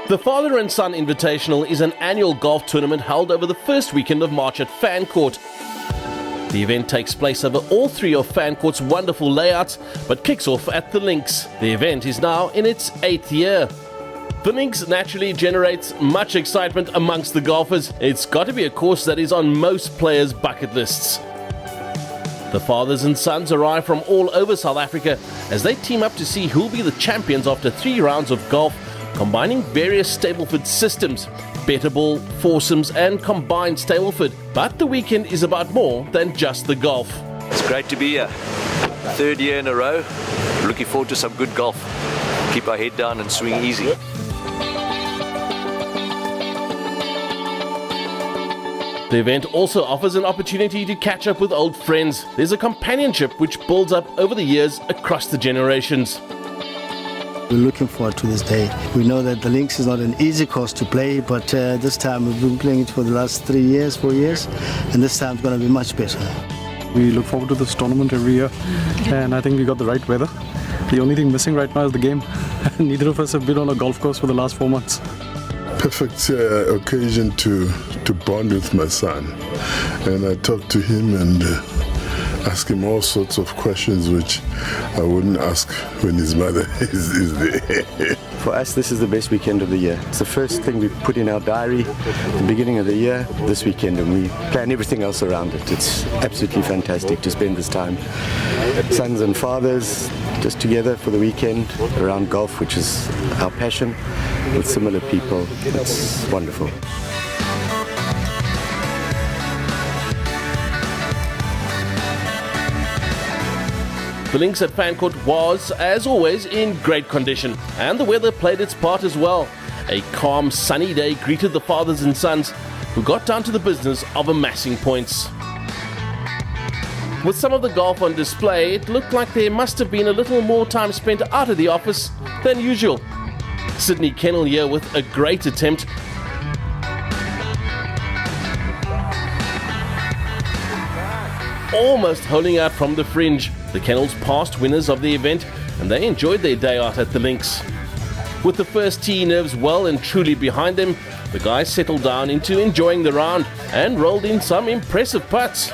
The Father and Son Invitational is an annual golf tournament held over the first weekend of March at Fancourt. The event takes place over all three of Fancourt's wonderful layouts, but kicks off at the links. The event is now in its 8th year. The links naturally generates much excitement amongst the golfers. It's got to be a course that is on most players' bucket lists. The fathers and sons arrive from all over South Africa as they team up to see who'll be the champions after 3 rounds of golf, combining various Stableford systems, better ball, foursomes and combined Stableford. But the weekend is about more than just the golf. It's great to be here. 3rd year in a row. Looking forward to some good golf. Keep our head down and swing easy. The event also offers an opportunity to catch up with old friends. There's a companionship which builds up over the years across the generations. We're looking forward to this day. We know that the links is not an easy course to play, but this time we've been playing it for the last 3 years, 4 years, and this time it's going to be much better. We look forward to this tournament every year, and I think we got the right weather. The only thing missing right now is the game. Neither of us have been on a golf course for the last 4 months. Perfect occasion to bond with my son, and I talk to him and ask him all sorts of questions which I wouldn't ask when his mother is there. For us, this is the best weekend of the year. It's the first thing we put in our diary at the beginning of the year, this weekend, and we plan everything else around it. It's absolutely fantastic to spend this time, sons and fathers, just together for the weekend around golf, which is our passion, with similar people. It's wonderful. The links at Fancourt was, as always, in great condition, and the weather played its part as well. A calm, sunny day greeted the fathers and sons, who got down to the business of amassing points. With some of the golf on display, it looked like there must have been a little more time spent out of the office than usual. Sydney Kennel here with a great attempt. Almost holding out from the fringe. The Kennels past winners of the event, and they enjoyed their day out at the links. With the first tee nerves well and truly behind them, the guys settled down into enjoying the round and rolled in some impressive putts.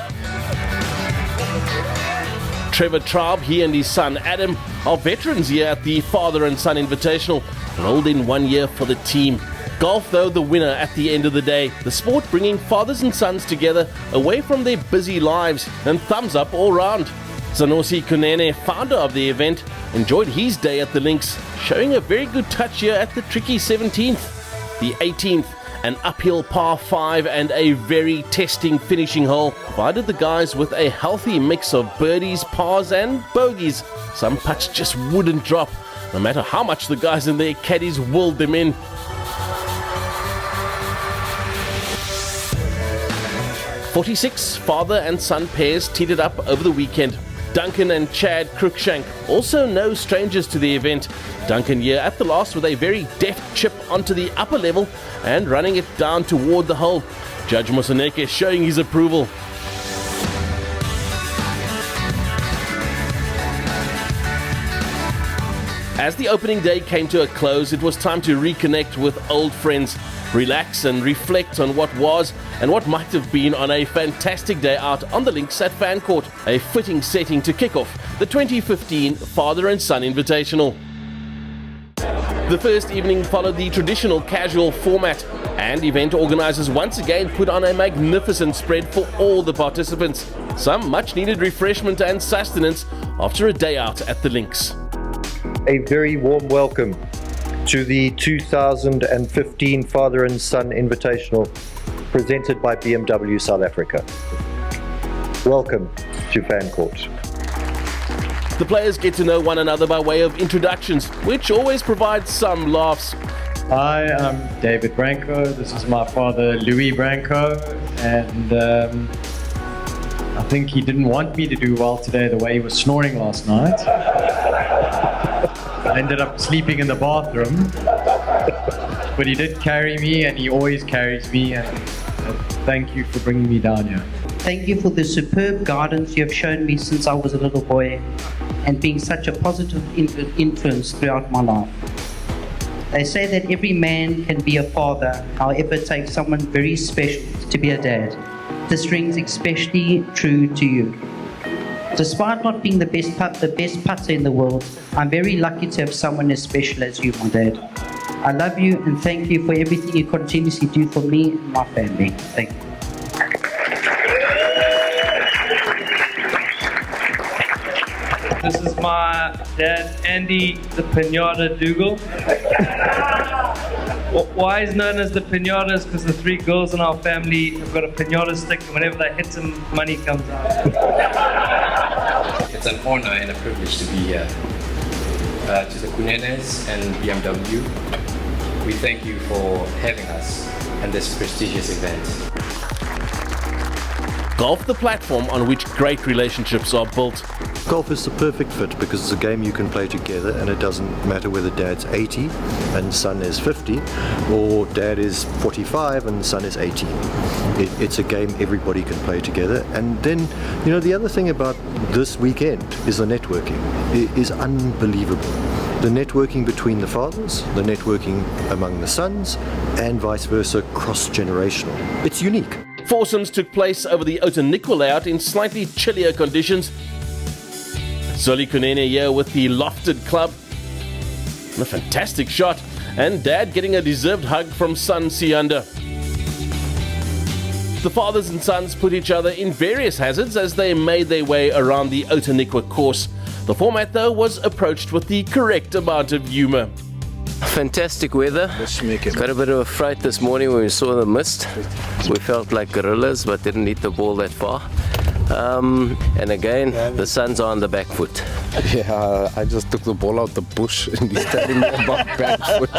Trevor Traub, he and his son Adam, are veterans here at the Father and Son Invitational, rolled in 1 year for the team. Golf, though, the winner at the end of the day. The sport bringing fathers and sons together away from their busy lives, and thumbs up all round. Zanosi Kunene, founder of the event, enjoyed his day at the links, showing a very good touch here at the tricky 17th. The 18th, an uphill par 5 and a very testing finishing hole, provided the guys with a healthy mix of birdies, pars and bogeys. Some putts just wouldn't drop, no matter how much the guys in their caddies willed them in. "46 father and son pairs teed it up over the weekend. Duncan and Chad Cruikshank, also no strangers to the event. Duncan here at the last with a very deft chip onto the upper level and running it down toward the hole. Judge Moseneke showing his approval. As the opening day came to a close, it was time to reconnect with old friends, relax and reflect on what was and what might have been on a fantastic day out on the links at Fancourt, a fitting setting to kick off the 2015 Father and Son Invitational. The first evening followed the traditional casual format, and event organisers once again put on a magnificent spread for all the participants. Some much needed refreshment and sustenance after a day out at the links. A very warm welcome to the 2015 Father and Son Invitational presented by BMW South Africa. Welcome to Fancourt. The players get to know one another by way of introductions, which always provides some laughs. Hi, I'm David Branco. This is my father, Louis Branco, and I think he didn't want me to do well today the way he was snoring last night. I ended up sleeping in the bathroom, but he did carry me, and he always carries me, and thank you for bringing me down here. Thank you for the superb guidance you have shown me since I was a little boy, and being such a positive influence throughout my life. They say that every man can be a father, however, it takes someone very special to be a dad. This rings especially true to you. Despite not being the best putter in the world, I'm very lucky to have someone as special as you, my dad. I love you and thank you for everything you continuously do for me and my family. Thank you. This is my dad, Andy the Pinata Dougal. Why he's known as the Pinata is because the three girls in our family have got a Pinata stick, and whenever they hit them, money comes out. It's an honor and a privilege to be here. To the Kunenes and BMW, we thank you for having us in this prestigious event. Golf, the platform on which great relationships are built. Golf is the perfect fit because it's a game you can play together, and it doesn't matter whether dad's 80 and son is 50 or dad is 45 and son is 80. It's a game everybody can play together. And then, you know, the other thing about this weekend is the networking. It is unbelievable. The networking between the fathers, the networking among the sons, and vice versa, cross-generational. It's unique. Foursomes took place over the Outeniqua layout in slightly chillier conditions. Zoli Kunene here with the lofted club. And a fantastic shot. And dad getting a deserved hug from son Sianda. The fathers and sons put each other in various hazards as they made their way around the Outeniqua course. The format, though, was approached with the correct amount of humour. Fantastic weather. Got a bit of a fright this morning when we saw the mist. We felt like gorillas but didn't hit the ball that far. And again, the sun's on the back foot. Yeah, I just took the ball out the bush and he's telling me about back foot.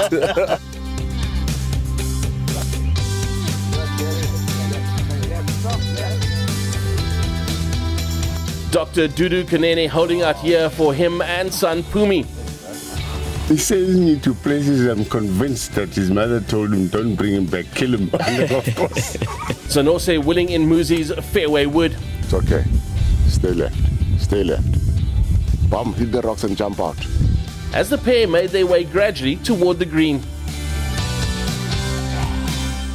Dr. Dudu Kunene holding out here for him and son Pumi. He sends me to places I'm convinced that his mother told him, don't bring him back, kill him. Of course. Zanose willing in Muzi's fairway wood. It's okay. Stay left. Stay left. Bum, hit the rocks and jump out. As the pair made their way gradually toward the green.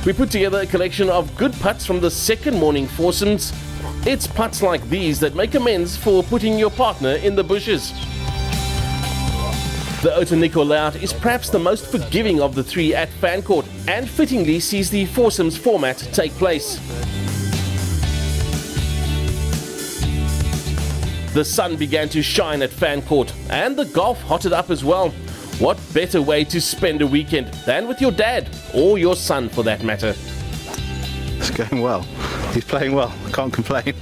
We put together a collection of good putts from the second morning foursomes. It's putts like these that make amends for putting your partner in the bushes. The Outeniqua layout is perhaps the most forgiving of the three at Fancourt, and fittingly sees the foursomes format take place. The sun began to shine at Fancourt, and the golf hotted up as well. What better way to spend a weekend than with your dad, or your son for that matter? It's going well. He's playing well. Can't complain.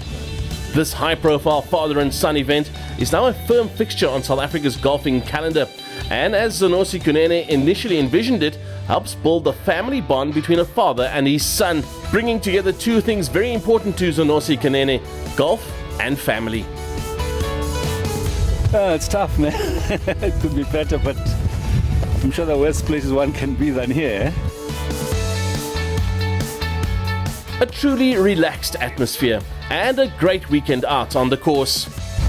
This high-profile father and son event is now a firm fixture on South Africa's golfing calendar, and as Zanosi Kunene initially envisioned it, helps build the family bond between a father and his son, bringing together two things very important to Zanosi Kunene: golf and family. It's tough, man. It could be better, but I'm sure the worst places one can be than here. A truly relaxed atmosphere and a great weekend out on the course.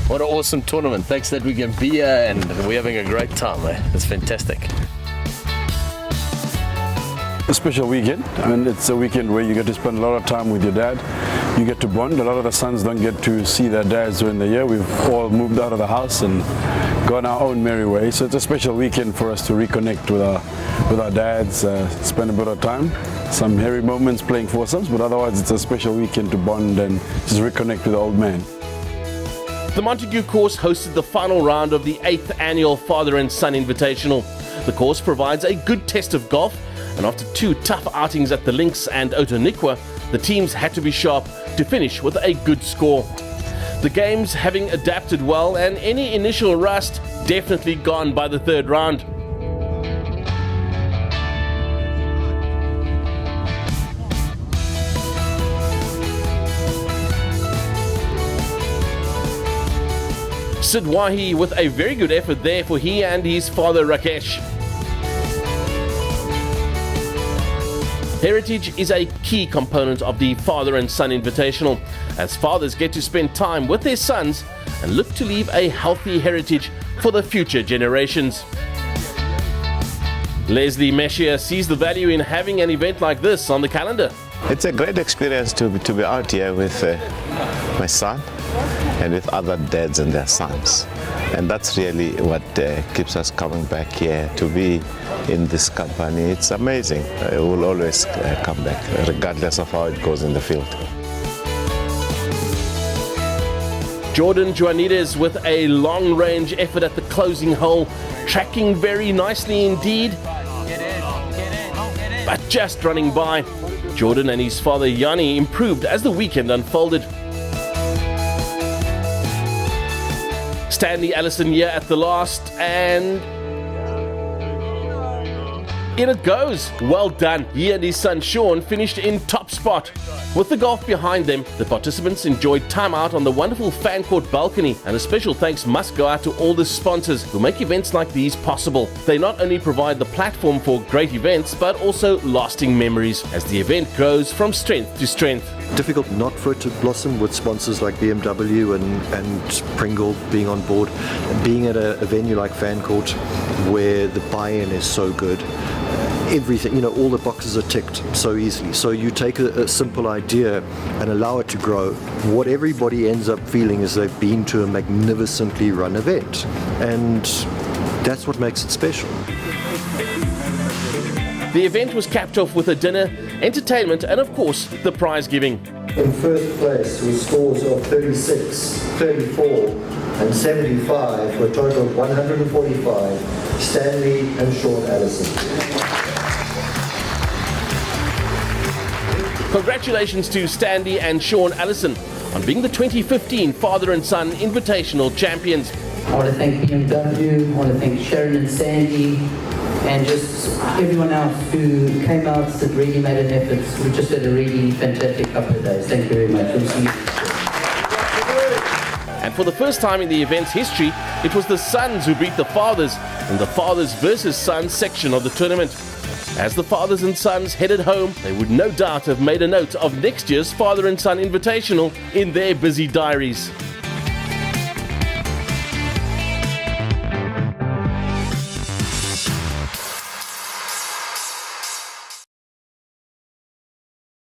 What an awesome tournament. Thanks that we can be here and we're having a great time. It's fantastic. A special weekend. I mean, it's a weekend where you get to spend a lot of time with your dad. You get to bond. A lot of the sons don't get to see their dads during the year. We've all moved out of the house and gone our own merry way. So it's a special weekend for us to reconnect with our dads, spend a bit of time. Some hairy moments playing foursomes, but otherwise it's a special weekend to bond and just reconnect with the old man. The Montague course hosted the final round of the 8th annual Father and Son Invitational. The course provides a good test of golf, and after two tough outings at the Links and Outeniqua, the teams had to be sharp to finish with a good score. The games having adapted well, and any initial rust definitely gone by the third round. Sid Wahi with a very good effort there for he and his father Rakesh. Heritage is a key component of the Father and Son Invitational, as fathers get to spend time with their sons and look to leave a healthy heritage for the future generations. Leslie Meshier sees the value in having an event like this on the calendar. It's a great experience to be out here with my son and with other dads and their sons. And that's really what keeps us coming back here to be in this company. It's amazing. We'll always come back, regardless of how it goes in the field. Jordan Joanides with a long-range effort at the closing hole, tracking very nicely indeed, but just running by. Jordan and his father Yanni improved as the weekend unfolded. Stanley Allison here at the last, and in it goes. Well done. He and his son Sean finished in top spot. With the golf behind them, the participants enjoyed time out on the wonderful Fancourt balcony, and a special thanks must go out to all the sponsors who make events like these possible. They not only provide the platform for great events, but also lasting memories as the event grows from strength to strength. Difficult not for it to blossom with sponsors like BMW and Pringle being on board, being at a venue like Fancourt where the buy-in is so good. Everything, all the boxes are ticked so easily. So you take a simple idea and allow it to grow. What everybody ends up feeling is they've been to a magnificently run event, and that's what makes it special. The event was capped off with a dinner, entertainment, and of course, the prize giving. In first place with scores of 36, 34 and 75 for a total of 145, Stanley and Sean Allison. Congratulations to Stanley and Sean Allison on being the 2015 Father and Son Invitational champions. I want to thank BMW, I want to thank Sharon and Sandy, and just everyone else who came out and really made an effort. We just had a really fantastic couple of days. Thank you very much. And for the first time in the event's history, it was the sons who beat the fathers in the fathers versus sons section of the tournament. As the fathers and sons headed home, they would no doubt have made a note of next year's Father and Son Invitational in their busy diaries.